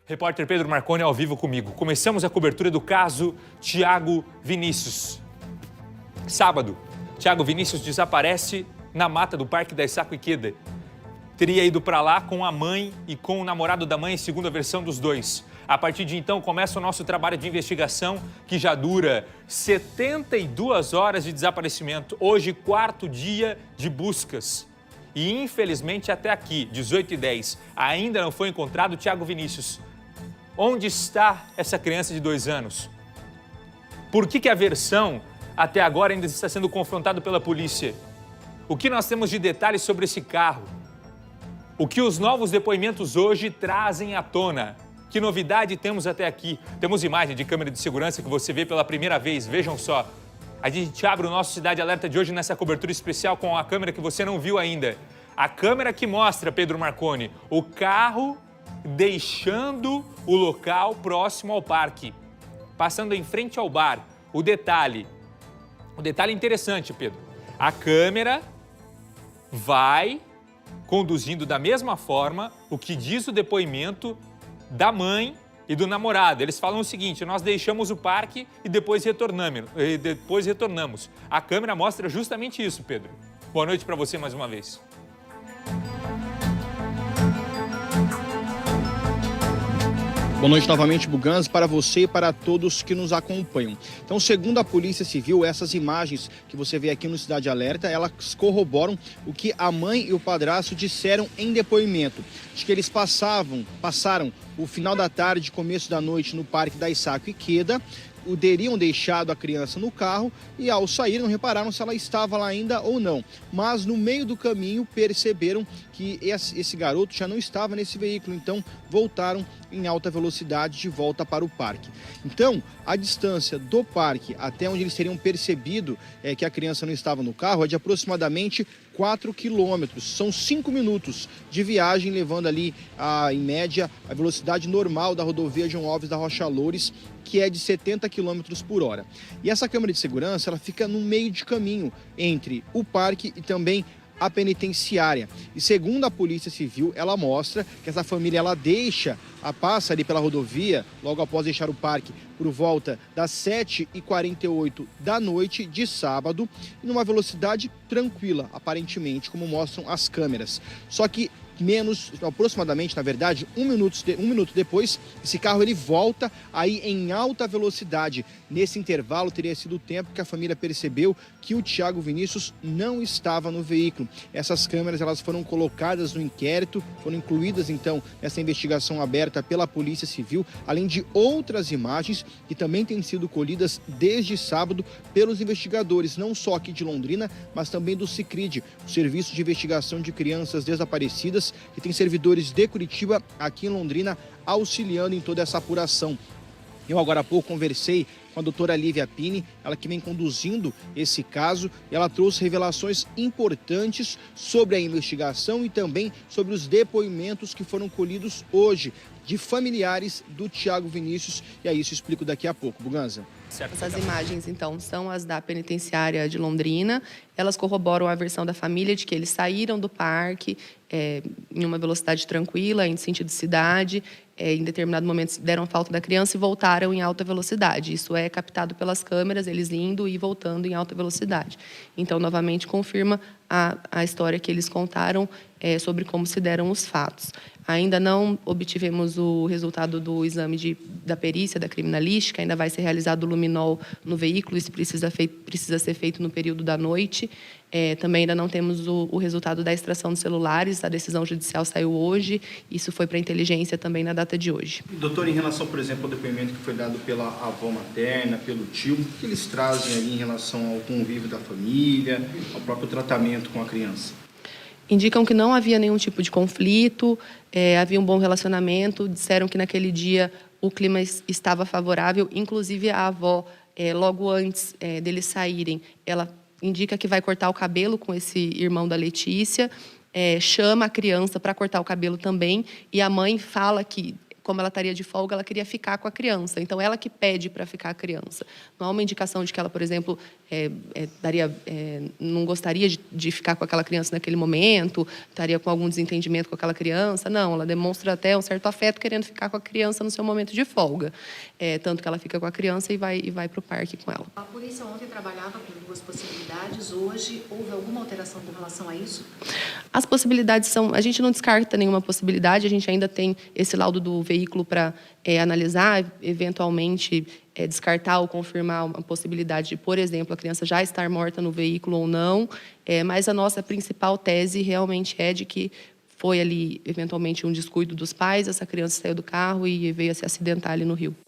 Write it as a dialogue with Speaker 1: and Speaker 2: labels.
Speaker 1: Repórter Pedro Marconi ao vivo comigo. Começamos a cobertura do caso Thiago Vinícius. Sábado, Thiago Vinícius desaparece na mata do Parque da Issaco Ikeda. Teria ido para lá com a mãe e com o namorado da mãe, segundo a versão dos dois. A partir de então, começa o nosso trabalho de investigação, que já dura 72 horas de desaparecimento. Hoje, 4º dia de buscas. E, infelizmente, até aqui, 18h10, ainda não foi encontrado Thiago Vinícius. Onde está essa criança de 2 anos? Por que a versão, até agora, ainda está sendo confrontada pela polícia? O que nós temos de detalhes sobre esse carro? O que os novos depoimentos hoje trazem à tona? Que novidade temos até aqui? Temos imagem de câmera de segurança que você vê pela primeira vez, vejam só. A gente abre o nosso Cidade Alerta de hoje nessa cobertura especial com a câmera que você não viu ainda. A câmera que mostra, Pedro Marconi, o carro deixando o local próximo ao parque, passando em frente ao bar. O detalhe interessante, Pedro, a câmera vai conduzindo da mesma forma o que diz o depoimento da mãe e do namorado. Eles falam o seguinte: nós deixamos o parque e depois retornamos. A câmera mostra justamente isso, Pedro. Boa noite para você mais uma vez.
Speaker 2: Boa noite novamente, Buganza, para você e para todos que nos acompanham. Então, segundo a Polícia Civil, essas imagens que você vê aqui no Cidade Alerta, elas corroboram o que a mãe e o padrasto disseram em depoimento. De que eles passaram o final da tarde, começo da noite no Parque da Issaco Ikeda, teriam deixado a criança no carro e, ao sair, não repararam se ela estava lá ainda ou não. Mas, no meio do caminho, perceberam que esse garoto já não estava nesse veículo, então voltaram em alta velocidade de volta para o parque. Então, a distância do parque até onde eles teriam percebido que a criança não estava no carro é de aproximadamente 4 quilômetros. São 5 minutos de viagem, levando ali, em média, a velocidade normal da rodovia João Alves da Rocha Loures, que é de 70 km por hora. E essa câmera de segurança, ela fica no meio de caminho entre o parque e também a penitenciária. E segundo a Polícia Civil, ela mostra que essa família passa ali pela rodovia, logo após deixar o parque, por volta das 7h48 da noite de sábado, numa velocidade tranquila, aparentemente, como mostram as câmeras. Só que aproximadamente, na verdade, um minuto depois, esse carro ele volta aí em alta velocidade. Nesse intervalo teria sido o tempo que a família percebeu que o Thiago Vinícius não estava no veículo. Essas câmeras, elas foram colocadas no inquérito, foram incluídas então nessa investigação aberta pela Polícia Civil, além de outras imagens que também têm sido colhidas desde sábado pelos investigadores, não só aqui de Londrina, mas também do SICRID, o Serviço de Investigação de Crianças Desaparecidas, que tem servidores de Curitiba aqui em Londrina auxiliando em toda essa apuração. Eu agora há pouco conversei com a doutora Lívia Pini, ela que vem conduzindo esse caso, e ela trouxe revelações importantes sobre a investigação e também sobre os depoimentos que foram colhidos hoje de familiares do Thiago Vinícius, e aí isso eu explico daqui a pouco. Buganza.
Speaker 3: Essas imagens, então, são as da penitenciária de Londrina. Elas corroboram a versão da família de que eles saíram do parque em uma velocidade tranquila, em sentido cidade. Em determinado momento deram falta da criança e voltaram em alta velocidade. Isso é captado pelas câmeras, eles indo e voltando em alta velocidade. Então, novamente, confirma a história que eles contaram sobre como se deram os fatos. Ainda não obtivemos o resultado do exame da perícia, da criminalística, ainda vai ser realizado o luminol no veículo, isso precisa ser feito no período da noite. Também ainda não temos o resultado da extração dos celulares, a decisão judicial saiu hoje, isso foi para a inteligência também na data de hoje.
Speaker 2: Doutor, em relação, por exemplo, ao depoimento que foi dado pela avó materna, pelo tio, o que eles trazem ali em relação ao convívio da família, ao próprio tratamento com a criança?
Speaker 3: Indicam que não havia nenhum tipo de conflito, havia um bom relacionamento, disseram que naquele dia o clima estava favorável, inclusive a avó, logo antes deles saírem, ela indica que vai cortar o cabelo com esse irmão da Letícia, chama a criança para cortar o cabelo também, e a mãe fala que como ela estaria de folga, ela queria ficar com a criança. Então, ela que pede para ficar a criança. Não há uma indicação de que ela, por exemplo, não gostaria de ficar com aquela criança naquele momento, estaria com algum desentendimento com aquela criança. Não, ela demonstra até um certo afeto querendo ficar com a criança no seu momento de folga. Tanto que ela fica com a criança e vai para o parque com ela.
Speaker 4: A polícia ontem trabalhava com 2 possibilidades. Hoje, houve alguma alteração com relação a isso?
Speaker 3: As possibilidades são... A gente não descarta nenhuma possibilidade, a gente ainda tem esse laudo do veículo para analisar, eventualmente descartar ou confirmar uma possibilidade de, por exemplo, a criança já estar morta no veículo ou não, mas a nossa principal tese realmente é de que foi ali, eventualmente, um descuido dos pais, essa criança saiu do carro e veio a se acidentar ali no rio.